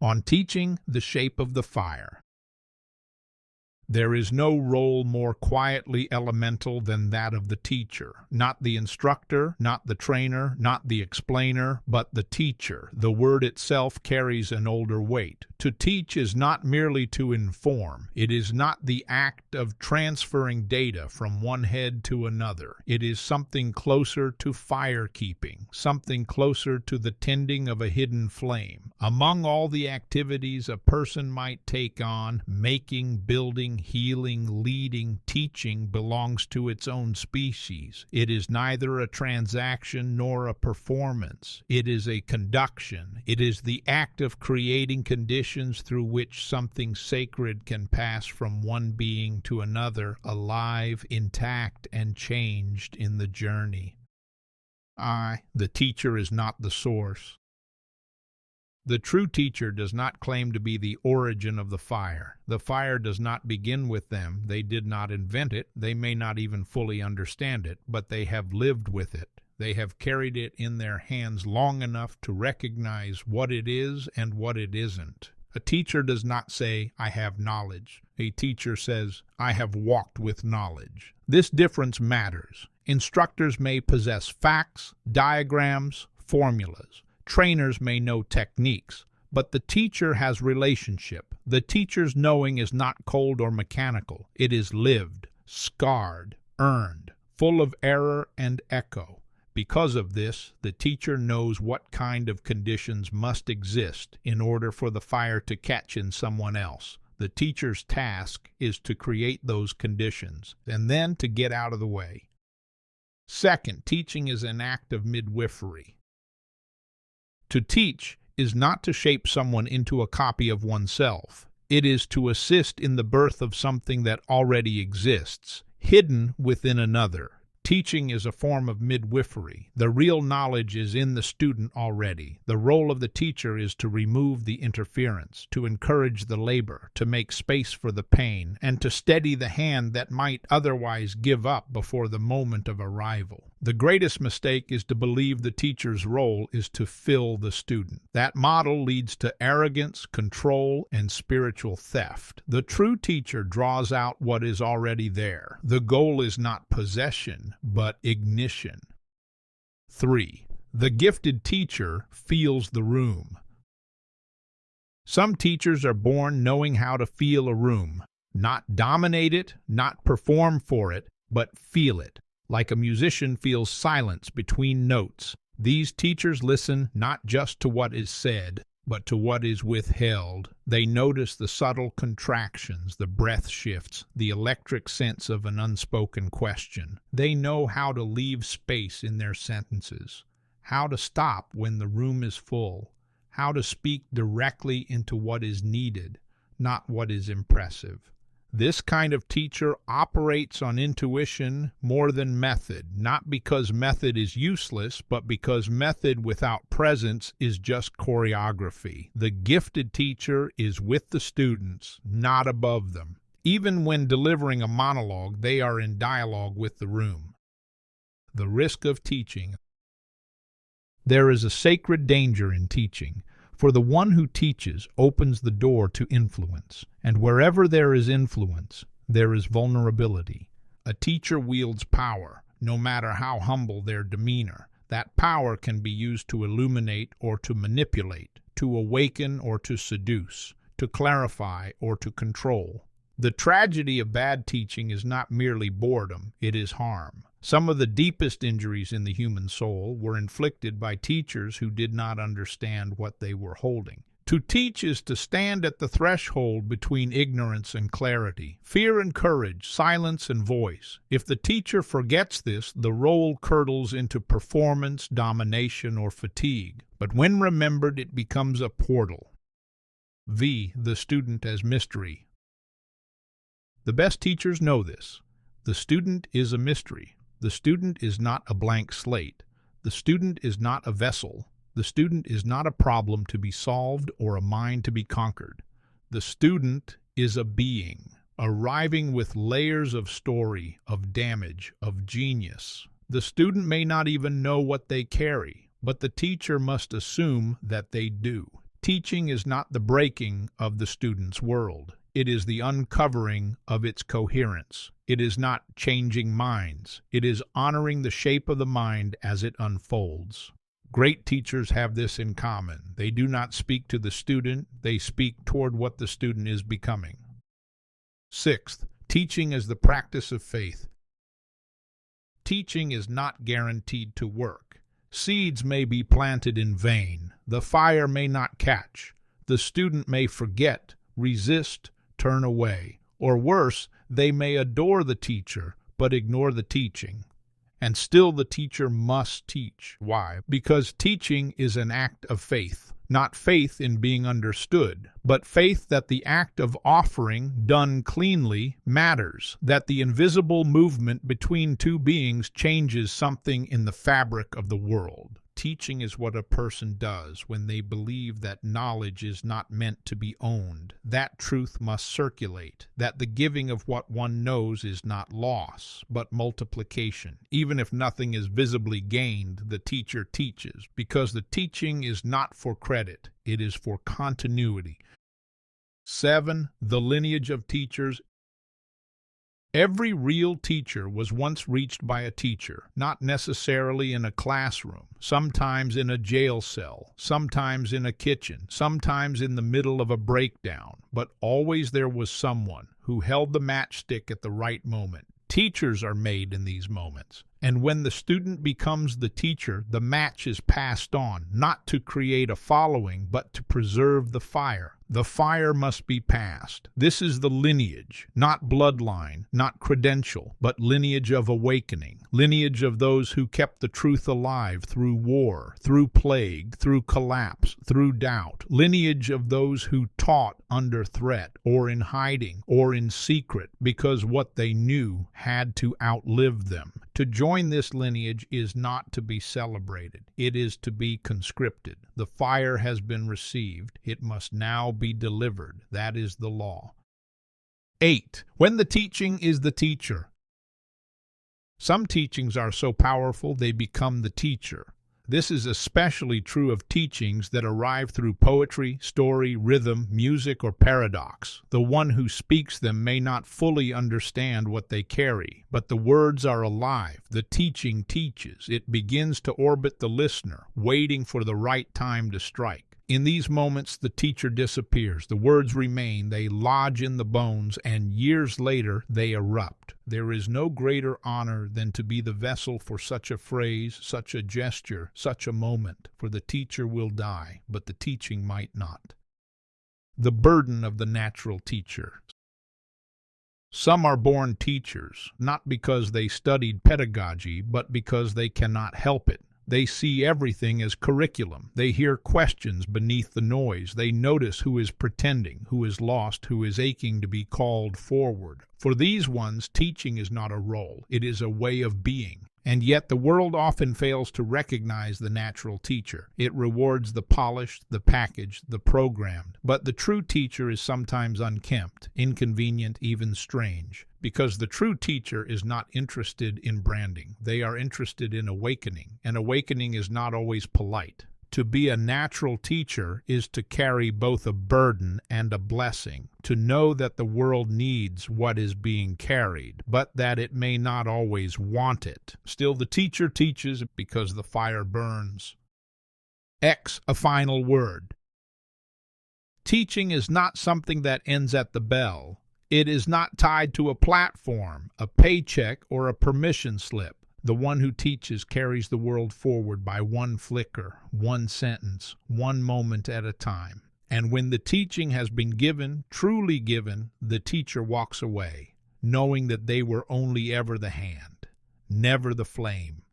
On teaching the shape of the fire. There is no role more quietly elemental than that of the teacher. Not the instructor, not the trainer, not the explainer, but the teacher. The word itself carries an older weight. To teach is not merely to inform. It is not the act of transferring data from one head to another. It is something closer to fire-keeping, something closer to the tending of a hidden flame. Among all the activities a person might take on, making, building, healing, leading, teaching belongs to its own species. It is neither a transaction nor a performance. It is a conduction. It is the act of creating conditions through which something sacred can pass from one being to another, alive, intact, and changed in the journey. The teacher, is not the source. The true teacher does not claim to be the origin of the fire. The fire does not begin with them. They did not invent it. They may not even fully understand it, but they have lived with it. They have carried it in their hands long enough to recognize what it is and what it isn't. A teacher does not say, "I have knowledge." A teacher says, "I have walked with knowledge." This difference matters. Instructors may possess facts, diagrams, formulas. Trainers may know techniques, but the teacher has relationship. The teacher's knowing is not cold or mechanical. It is lived, scarred, earned, full of error and echo. Because of this, the teacher knows what kind of conditions must exist in order for the fire to catch in someone else. The teacher's task is to create those conditions, and then to get out of the way. Second, teaching is an act of midwifery. To teach is not to shape someone into a copy of oneself. It is to assist in the birth of something that already exists, hidden within another. Teaching is a form of midwifery. The real knowledge is in the student already. The role of the teacher is to remove the interference, to encourage the labor, to make space for the pain, and to steady the hand that might otherwise give up before the moment of arrival. The greatest mistake is to believe the teacher's role is to fill the student. That model leads to arrogance, control, and spiritual theft. The true teacher draws out what is already there. The goal is not possession, but ignition. 3. The gifted teacher feels the room. Some teachers are born knowing how to feel a room. Not dominate it, not perform for it, but feel it. Like a musician feels silence between notes. These teachers listen not just to what is said, but to what is withheld. They notice the subtle contractions, the breath shifts, the electric sense of an unspoken question. They know how to leave space in their sentences, how to stop when the room is full, how to speak directly into what is needed, not what is impressive. This kind of teacher operates on intuition more than method, not because method is useless, but because method without presence is just choreography. The gifted teacher is with the students, not above them. Even when delivering a monologue, they are in dialogue with the room. The risk of teaching. There is a sacred danger in teaching. For the one who teaches opens the door to influence, and wherever there is influence, there is vulnerability. A teacher wields power, no matter how humble their demeanor. That power can be used to illuminate or to manipulate, to awaken or to seduce, to clarify or to control. The tragedy of bad teaching is not merely boredom, it is harm. Some of the deepest injuries in the human soul were inflicted by teachers who did not understand what they were holding. To teach is to stand at the threshold between ignorance and clarity, fear and courage, silence and voice. If the teacher forgets this, the role curdles into performance, domination, or fatigue. But when remembered, it becomes a portal. The student as mystery. The best teachers know this. The student is a mystery. The student is not a blank slate. The student is not a vessel. The student is not a problem to be solved or a mind to be conquered. The student is a being, arriving with layers of story, of damage, of genius. The student may not even know what they carry, but the teacher must assume that they do. Teaching is not the breaking of the student's world. It is the uncovering of its coherence. It is not changing minds. It is honoring the shape of the mind as it unfolds. Great teachers have this in common. They do not speak to the student, they speak toward what the student is becoming. Sixth, teaching is the practice of faith. Teaching is not guaranteed to work. Seeds may be planted in vain. The fire may not catch. The student may forget, resist, turn away. Or worse, they may adore the teacher, but ignore the teaching. And still the teacher must teach. Why? Because teaching is an act of faith. Not faith in being understood, but faith that the act of offering, done cleanly, matters, that the invisible movement between two beings changes something in the fabric of the world. Teaching is what a person does when they believe that knowledge is not meant to be owned, that truth must circulate, that the giving of what one knows is not loss, but multiplication. Even if nothing is visibly gained, the teacher teaches, because the teaching is not for credit, it is for continuity. 7. The lineage of teachers. Every real teacher was once reached by a teacher, not necessarily in a classroom, sometimes in a jail cell, sometimes in a kitchen, sometimes in the middle of a breakdown, but always there was someone who held the matchstick at the right moment. Teachers are made in these moments, and when the student becomes the teacher, the match is passed on, not to create a following, but to preserve the fire. The fire must be passed. This is the lineage, not bloodline, not credential, but lineage of awakening, lineage of those who kept the truth alive through war, through plague, through collapse, through doubt, lineage of those who taught under threat, or in hiding, or in secret, because what they knew had to outlive them. To join this lineage is not to be celebrated. It is to be conscripted. The fire has been received. It must now be delivered. That is the law. 8. When the teaching is the teacher. Some teachings are so powerful they become the teacher. This is especially true of teachings that arrive through poetry, story, rhythm, music, or paradox. The one who speaks them may not fully understand what they carry, but the words are alive. The teaching teaches. It begins to orbit the listener, waiting for the right time to strike. In these moments, the teacher disappears. The words remain. They lodge in the bones, and years later, they erupt. There is no greater honor than to be the vessel for such a phrase, such a gesture, such a moment. For the teacher will die, but the teaching might not. The burden of the natural teacher. Some are born teachers, not because they studied pedagogy, but because they cannot help it. They see everything as curriculum. They hear questions beneath the noise. They notice who is pretending, who is lost, who is aching to be called forward. For these ones, teaching is not a role. It is a way of being. And yet the world often fails to recognize the natural teacher. It rewards the polished, the packaged, the programmed. But the true teacher is sometimes unkempt, inconvenient, even strange. Because the true teacher is not interested in branding. They are interested in awakening, and awakening is not always polite. To be a natural teacher is to carry both a burden and a blessing, to know that the world needs what is being carried, but that it may not always want it. Still, the teacher teaches because the fire burns. X, a final word. Teaching is not something that ends at the bell. It is not tied to a platform, a paycheck, or a permission slip. The one who teaches carries the world forward by one flicker, one sentence, one moment at a time. And when the teaching has been given, truly given, the teacher walks away, knowing that they were only ever the hand, never the flame.